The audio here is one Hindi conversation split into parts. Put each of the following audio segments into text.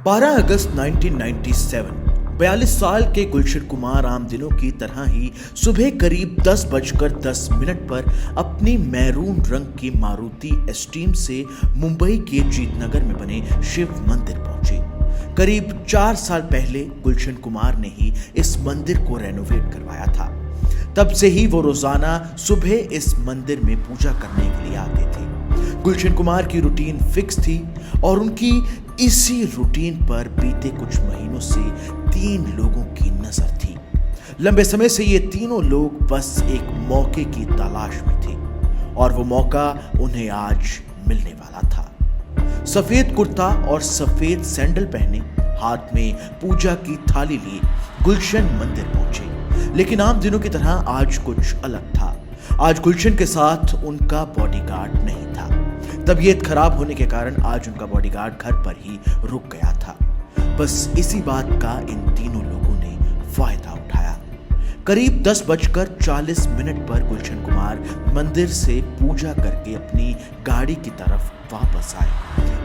12 अगस्त 1997 42 साल के गुलशन कुमार आम दिनों की तरह ही सुबह करीब 10:10 पर अपनी मैरून रंग की मारुति एस्टीम से मुंबई के जीतनगर में बने शिव मंदिर पहुंचे। करीब 4 साल पहले गुलशन कुमार ने ही इस मंदिर को रेनोवेट करवाया था। तब से ही वो रोजाना सुबह इस मंदिर में पूजा करने के लिए आते थे। गुलशन कुमार की रूटीन फिक्स थी और उनकी इसी रूटीन पर बीते कुछ महीनों से 3 लोगों की नजर थी। लंबे समय से ये तीनों लोग बस एक मौके की तलाश में थे और वो मौका उन्हें आज मिलने वाला था। सफेद कुर्ता और सफेद सैंडल पहने, हाथ में पूजा की थाली लिए गुलशन मंदिर पहुंचे। लेकिन आम दिनों की तरह आज कुछ अलग था। आज गुलशन के साथ उनका बॉडीगार्ड नहीं था। तबीयत खराब होने के कारण आज उनका बॉडीगार्ड घर पर ही रुक गया था। बस इसी बात का इन तीनों लोगों ने फायदा उठाया। करीब 10:40 पर गुलशन कुमार मंदिर से पूजा करके अपनी गाड़ी की तरफ वापस आए।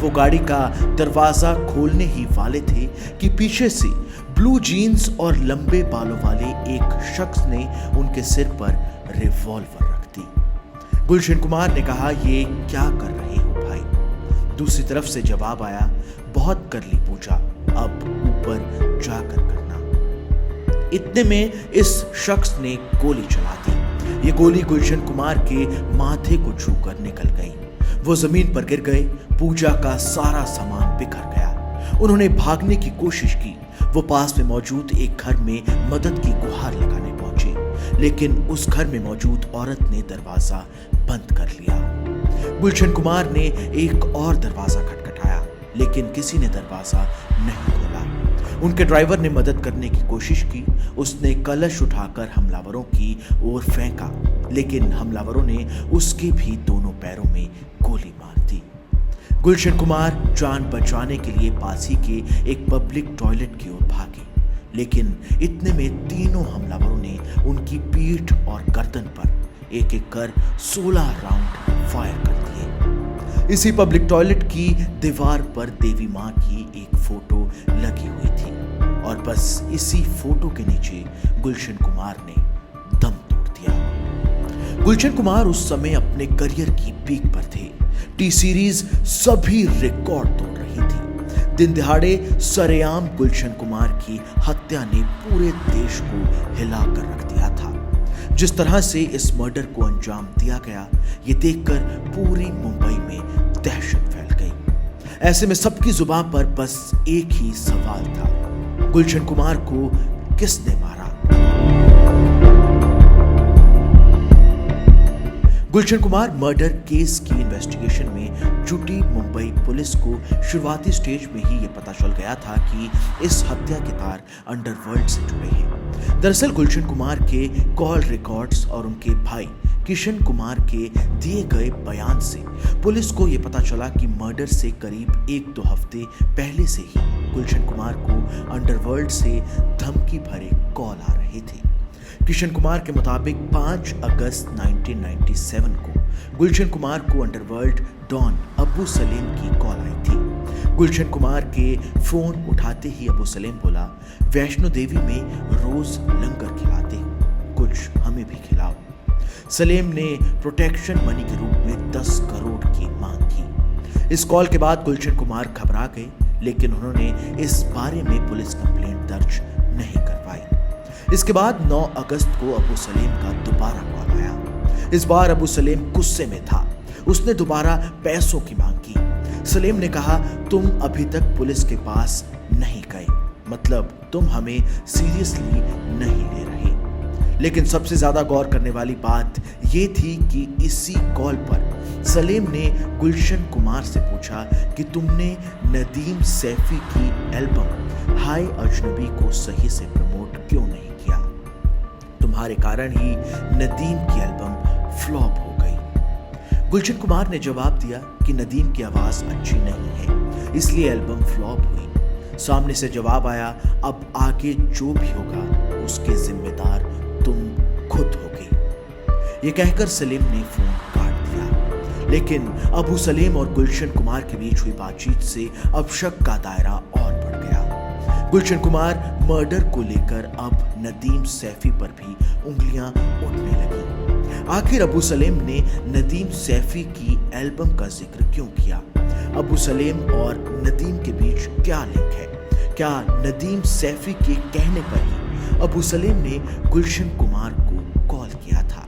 वो गाड़ी का दरवाजा खोलने ही वाले थे कि पीछे से ब्लू जीन्स और लंबे बालों वाले एक शख्स ने उनके सिर पर रिवॉल्वर रख दी। गुलशन कुमार ने कहा, ये क्या कर रहे हो भाई? दूसरी तरफ से जवाब आया, बहुत कर ली पूजा, अब ऊपर जाकर करना। इतने में इस शख्स ने गोली चला दी। ये गोली गुलशन कुमार के माथे को छूकर निकल गई। वो जमीन पर गिर गए। पूजा का सारा सामान बिखर गया। उन्होंने भागने की कोशिश की। वो पास में मौजूद एक घर में मदद की गुहार लगाने पहुंचे, लेकिन उस घर में मौजूद औरत ने दरवाजा बंद कर लिया। गुलशन कुमार ने एक और दरवाजा खटखटाया, लेकिन किसी ने दरवाजा नहीं खोला। उनके ड्राइवर ने मदद करने की कोशिश की। उसने कलश उठाकर हमलावरों की ओर फेंका, लेकिन हमलावरों ने उसके भी दोनों पैरों में गोली मार दी। गुलशन कुमार जान बचाने के लिए पास ही के एक पब्लिक टॉयलेट की ओर भागे, लेकिन इतने में तीनों हमलावरों ने उनकी पीठ और गर्दन पर एक एक कर 16 राउंड फायर कर दिए। इसी पब्लिक टॉयलेट की दीवार पर देवी मां की एक फोटो लगी हुई थी और बस इसी फोटो के नीचे गुलशन कुमार ने दम तोड़ दिया। गुलशन कुमार उस समय अपने करियर की पीक पर थे। टी सीरीज सभी रिकॉर्ड तोड़ रही थी। दिन दिहाड़े सरेआम गुलशन कुमार की हत्या ने पूरे देश को हिलाकर रख दिया था। जिस तरह से इस मर्डर को अंजाम दिया गया, ये देखकर पूरी मुंबई में दहशत फैल गई। ऐसे में सबकी जुबान पर बस एक ही सवाल था, गुलशन कुमार को किसने मारा? गुलशन कुमार मर्डर केस की इन्वेस्टिगेशन में जुटी मुंबई पुलिस को शुरुआती स्टेज में ही यह पता चल गया था कि इस हत्या के तार अंडरवर्ल्ड से जुड़े हैं। दरअसल गुलशन कुमार के कॉल रिकॉर्ड्स और उनके भाई किशन कुमार के दिए गए बयान से पुलिस को यह पता चला कि मर्डर से करीब 1-2 हफ्ते पहले से ही गुलशन कुमार को अंडरवर्ल्ड से धमकी भरे कॉल आ रहे थे। किशन कुमार के मुताबिक 5 अगस्त 1997 को गुलशन कुमार को अंडरवर्ल्ड डॉन अबू सलेम की कॉल आई थी। गुलशन कुमार के फोन उठाते ही अबू सलेम बोला, वैष्णो देवी में रोज लंगर खिलाते हो, कुछ हमें भी खिलाओ। सलेम ने प्रोटेक्शन मनी के रूप में 10 करोड़ की मांग की। इस कॉल के बाद गुलशन कुमार घबरा गए, लेकिन उन्होंने इस बारे में पुलिस कंप्लेंट दर्ज नहीं करवाई। इसके बाद 9 अगस्त को अबू सलेम का दोबारा कॉल आया। इस बार अबू सलेम गुस्से में था। उसने दोबारा पैसों की मांग की। सलेम ने कहा, तुम अभी तक पुलिस के पास नहीं गए, मतलब तुम हमें सीरियसली नहीं ले रहे। लेकिन सबसे ज्यादा गौर करने वाली बात यह थी कि इसी कॉल पर सलेम ने गुलशन कुमार से पूछा कि तुमने नदीम सैफी की एल्बम हाय अजनबी को सही से प्रमोट क्यों नहीं किया? तुम्हारे कारण ही नदीम की एल्बम फ्लॉप हो गई। गुलशन कुमार ने जवाब दिया कि नदीम की आवाज अच्छी नहीं है, इसलिए एल्बम फ्लॉप हुई। सामने से जवाब आया, अब आगे जो भी होगा उसके जिम्मेदार तुम खुद होगे। ये कहकर सलीम ने फोन काट दिया। लेकिन अबू सलीम और गुलशन कुमार के बीच हुई बातचीत से अब शक का दायरा और बढ़ गुलशन कुमार मर्डर को लेकर अब नदीम सैफी पर भी उंगलियां उठने लगी। आखिर अबू सलेम ने नदीम सैफी की एल्बम का जिक्र क्यों किया? अबू सलेम और नदीम के बीच क्या लिंक है? क्या नदीम सैफी के कहने पर ही अबू सलेम ने गुलशन कुमार को कॉल किया था?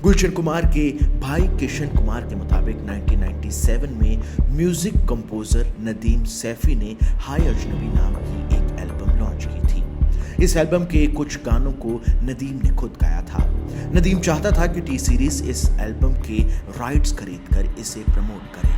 गुलशन कुमार के भाई किशन कुमार के मुताबिक 1997 में म्यूजिक कंपोजर नदीम सैफी ने हाय अजनबी नाम की एक एल्बम लॉन्च की थी। इस एल्बम के कुछ गानों को नदीम ने खुद गाया था। नदीम चाहता था कि टी सीरीज इस एल्बम के राइट्स खरीदकर इसे प्रमोट करे,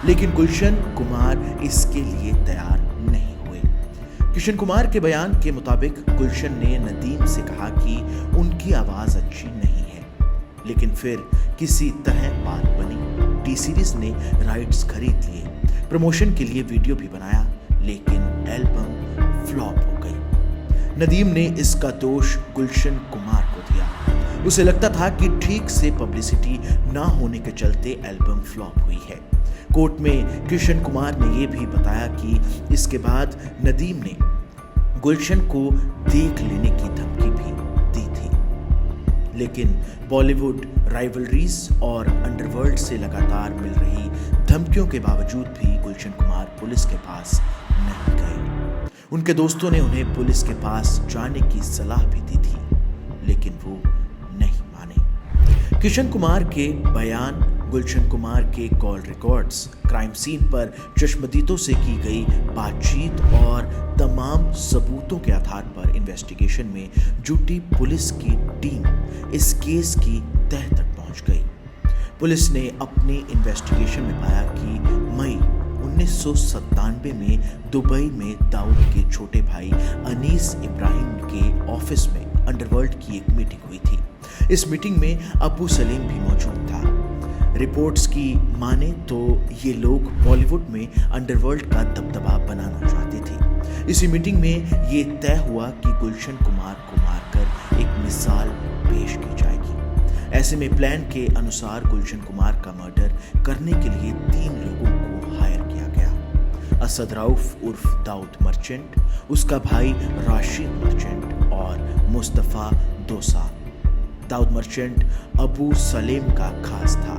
लेकिन गुलशन कुमार इसके लिए तैयार नहीं हुए। किशन कुमार के बयान के मुताबिक गुलशन ने नदीम से कहा कि उनकी आवाज अच्छी नहीं है, लेकिन फिर किसी तरह बात बनी। टी सीरीज ने राइट्स खरीद लिए, प्रमोशन के लिए वीडियो भी बनाया, लेकिन एल्बम फ्लॉप हो गई। नदीम ने इसका दोष गुलशन कुमार को दिया। उसे लगता था कि ठीक से पब्लिसिटी ना होने के चलते एल्बम फ्लॉप हुई है। कोर्ट में किशन कुमार ने यह भी बताया कि इसके बाद नदीम ने गुलशन को देख लेने की धमकी भी दी थी, लेकिन बॉलीवुड राइवलरीज और अंडरवर्ल्ड से लगातार मिल रही धमकियों के बावजूद भी गुलशन कुमार पुलिस के पास नहीं गए। उनके दोस्तों ने उन्हें पुलिस के पास जाने की सलाह भी दी थी, लेकिन वो नहीं माने। किशन कुमार के बयान, गुलशन कुमार के कॉल रिकॉर्ड्स, क्राइम सीन पर चश्मदीदों से की गई बातचीत और तमाम सबूतों के आधार पर इन्वेस्टिगेशन में जुटी पुलिस की टीम इस केस की तह तक पहुंच गई। पुलिस ने अपनी इन्वेस्टिगेशन में पाया कि मई 1997 में दुबई में दाऊद के छोटे भाई अनीस इब्राहिम के ऑफिस में अंडरवर्ल्ड की एक मीटिंग हुई थी। इस मीटिंग में अबू सलीम भी मौजूद था। रिपोर्ट्स की माने तो ये लोग बॉलीवुड में अंडरवर्ल्ड का दबदबा बनाना चाहते थे। इसी मीटिंग में ये तय हुआ कि गुलशन कुमार को मारकर एक मिसाल पेश की जाएगी। ऐसे में प्लान के अनुसार गुलशन कुमार का मर्डर करने के लिए 3 लोगों को हायर किया गया। असद रऊफ उर्फ दाऊद मर्चेंट, उसका भाई राशिद मर्चेंट और मुस्तफ़ा दोसा। दाऊद मर्चेंट अबू सलेम का खास था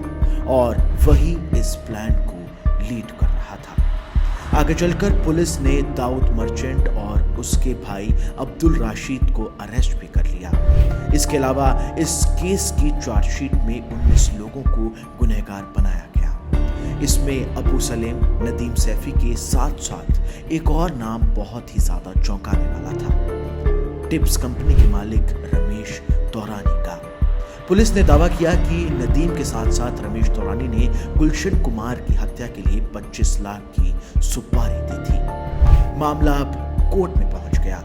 और वही इस प्लान को लीड कर रहा था। आगे चलकर पुलिस ने दाऊद मर्चेंट और उसके भाई अब्दुल राशिद को अरेस्ट भी कर लिया। इसके अलावा इस केस की चार्जशीट में 19 लोगों को गुनहगार बनाया गया। इसमें अबू सलेम, नदीम सैफी के साथ साथ एक और नाम बहुत ही ज्यादा चौंकाने वाला था, टिप्स कंपनी के मालिक रमेश तौरानी का। पुलिस ने दावा किया कि नदीम के साथ साथ रमेश तौरानी ने गुलशन कुमार की हत्या के लिए 25 लाख की सुपारी दी थी। मामला अब कोर्ट में पहुंच गया।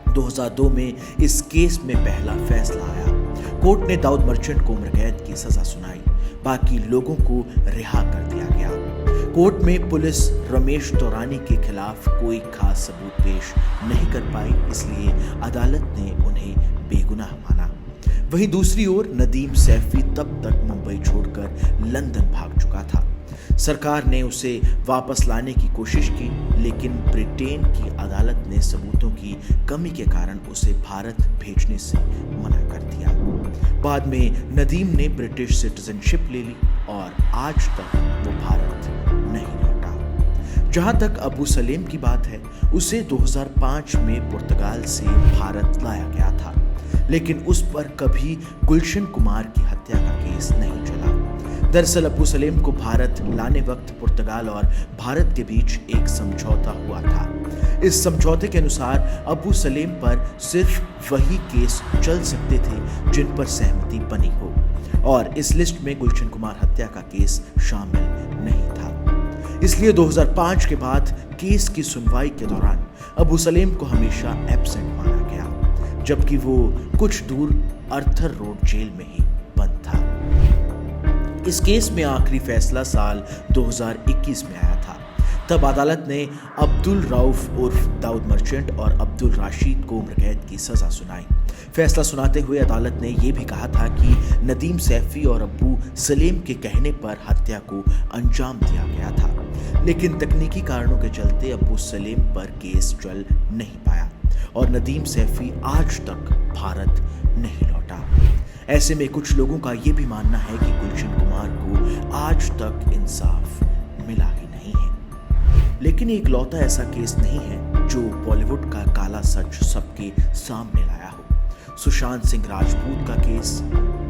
2002 में इस केस में पहला फैसला आया। कोर्ट ने दाऊद मर्चेंट को उम्र कैद की सजा सुनाई, बाकी लोगों को रिहा कर दिया गया। कोर्ट में पुलिस रमेश तौरानी के खिलाफ कोई खास सबूत पेश नहीं कर पाई, इसलिए अदालत ने उन्हें बेगुनाह माना। वहीं दूसरी ओर नदीम सैफी तब तक मुंबई छोड़कर लंदन भाग चुका था। सरकार ने उसे वापस लाने की कोशिश की, लेकिन ब्रिटेन की अदालत ने सबूतों की कमी के कारण उसे भारत भेजने से मना कर दिया। बाद में नदीम ने ब्रिटिश सिटीजनशिप ले ली और आज तक वो भारत नहीं लौटा। जहां तक अबू सलेम की बात है, उसे 2005 में पुर्तगाल से भारत लाया गया था, लेकिन उस पर कभी गुलशन कुमार की हत्या का केस नहीं चला। दरअसल अबू सलेम को भारत लाने वक्त पुर्तगाल और भारत के बीच एक समझौता हुआ था। इस समझौते के अनुसार अबू सलेम पर सिर्फ वही केस चल सकते थे जिन पर सहमति बनी हो, और इस लिस्ट में गुलशन कुमार हत्या का केस शामिल नहीं था। इसलिए 2005 के बाद केस की सुनवाई के दौरान अबू सलेम को हमेशा एब्सेंट माना गया, जबकि वो कुछ दूर अर्थर रोड जेल में ही बंद था। इस केस में आखिरी फैसला साल 2021 में आया था। तब अदालत ने अब्दुल रऊफ उर्फ दाऊद मर्चेंट और अब्दुल राशिद को उम्र कैद की सजा सुनाई। फैसला सुनाते हुए अदालत ने यह भी कहा था कि नदीम सैफी और अब्बू सलीम के कहने पर हत्या को अंजाम दिया गया था, लेकिन तकनीकी कारणों के चलते अब्बू सलीम पर केस चल नहीं पाया और नदीम सैफी आज तक भारत नहीं लौटा। ऐसे में कुछ लोगों का यह भी मानना है कि गुलशन कुमार को आज तक इंसाफ मिला ही नहीं है। लेकिन एक लौता ऐसा केस नहीं है जो बॉलीवुड का काला सच सबके सामने लाया हो। सुशांत सिंह राजपूत का केस,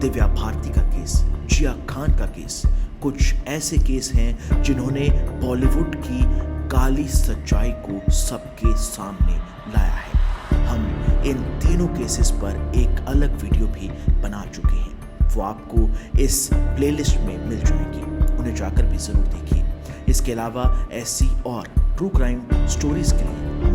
दिव्या भारती का केस, जिया खान का केस, कुछ ऐसे केस हैं जिन्होंने बॉलीवुड की काली सच्चाई को सबके सामने लाया है। हम इन तीनों केसेस पर एक अलग वीडियो भी बना चुके हैं, वो आपको इस प्लेलिस्ट में मिल जाएंगी, उन्हें जाकर भी जरूर देखिए। इसके अलावा ऐसी और ट्रू क्राइम स्टोरीज के लिए